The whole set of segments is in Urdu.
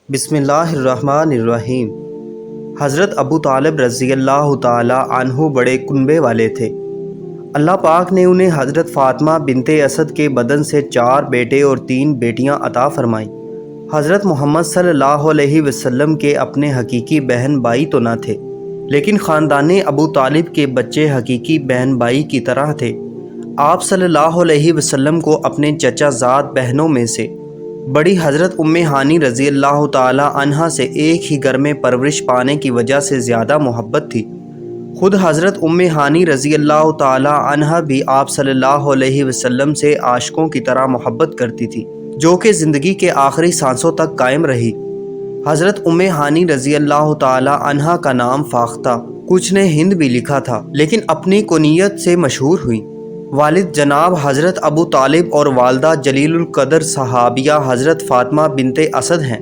بسم اللہ الرحمن الرحیم۔ حضرت ابو طالب رضی اللہ تعالی عنہ بڑے کنبے والے تھے۔ اللہ پاک نے انہیں حضرت فاطمہ بنت اسد کے بدن سے 4 بیٹے اور 3 بیٹیاں عطا فرمائیں۔ حضرت محمد صلی اللہ علیہ وسلم کے اپنے حقیقی بہن بھائی تو نہ تھے، لیکن خاندان ابو طالب کے بچے حقیقی بہن بھائی کی طرح تھے۔ آپ صلی اللہ علیہ وسلم کو اپنے چچا زاد بہنوں میں سے بڑی حضرت ام ہانی رضی اللہ تعالی عنہا سے ایک ہی گھر میں پرورش پانے کی وجہ سے زیادہ محبت تھی۔ خود حضرت ام ہانی رضی اللہ تعالی عنہا بھی آپ صلی اللہ علیہ وسلم سے عاشقوں کی طرح محبت کرتی تھی، جو کہ زندگی کے آخری سانسوں تک قائم رہی۔ حضرت ام ہانی رضی اللہ تعالی عنہا کا نام فاختہ، کچھ نے ہند بھی لکھا تھا، لیکن اپنی کنیت سے مشہور ہوئی۔ والد جناب حضرت ابو طالب اور والدہ جلیل القدر صحابیہ حضرت فاطمہ بنت اسد ہیں۔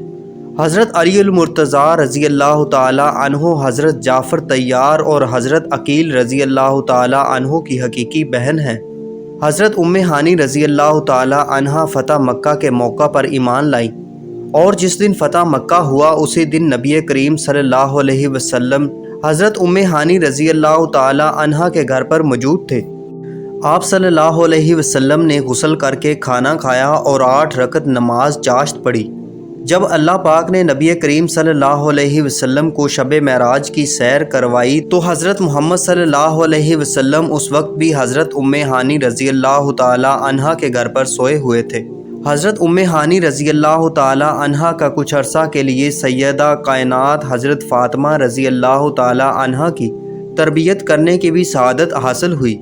حضرت علی المرتضیٰ رضی اللہ تعالی عنہ حضرت جعفر طیار اور حضرت عقیل رضی اللہ تعالی عنہ کی حقیقی بہن ہیں۔ حضرت ام ہانی رضی اللہ تعالی عنہ فتح مکہ کے موقع پر ایمان لائیں، اور جس دن فتح مکہ ہوا اسی دن نبی کریم صلی اللہ علیہ وسلم حضرت ام ہانی رضی اللہ تعالی عنہ کے گھر پر موجود تھے۔ آپ صلی اللہ علیہ وسلم نے غسل کر کے کھانا کھایا اور 8 رکعت نماز چاشت پڑھی۔ جب اللہ پاک نے نبی کریم صلی اللہ علیہ وسلم کو شب معراج کی سیر کروائی تو حضرت محمد صلی اللہ علیہ وسلم اس وقت بھی حضرت ام ہانی رضی اللہ تعالی عنہا کے گھر پر سوئے ہوئے تھے۔ حضرت ام ہانی رضی اللہ تعالی عنہا کا کچھ عرصہ کے لیے سیدہ کائنات حضرت فاطمہ رضی اللہ تعالی عنہا کی تربیت کرنے کی بھی سعادت حاصل ہوئی۔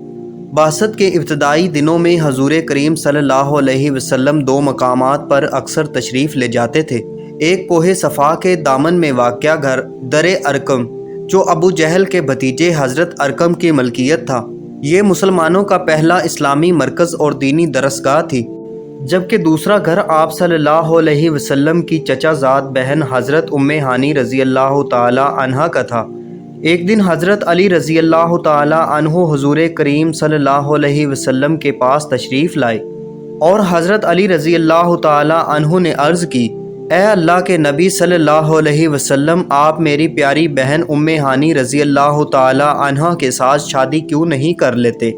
بعثت کے ابتدائی دنوں میں حضور کریم صلی اللہ علیہ وسلم 2 مقامات پر اکثر تشریف لے جاتے تھے۔ ایک کوہ صفا کے دامن میں واقع گھر در ارقم، جو ابو جہل کے بھتیجے حضرت ارقم کی ملکیت تھا، یہ مسلمانوں کا پہلا اسلامی مرکز اور دینی درسگاہ تھی، جبکہ دوسرا گھر آپ صلی اللہ علیہ وسلم کی چچا زاد بہن حضرت ام ہانی رضی اللہ تعالی عنہا کا تھا۔ ایک دن حضرت علی رضی اللہ تعالی عنہ حضور کریم صلی اللہ علیہ وسلم کے پاس تشریف لائے، اور حضرت علی رضی اللہ تعالی عنہ نے عرض کی، اے اللہ کے نبی صلی اللہ علیہ وسلم، آپ میری پیاری بہن ام ہانی رضی اللہ تعالی عنہ کے ساتھ شادی کیوں نہیں کر لیتے؟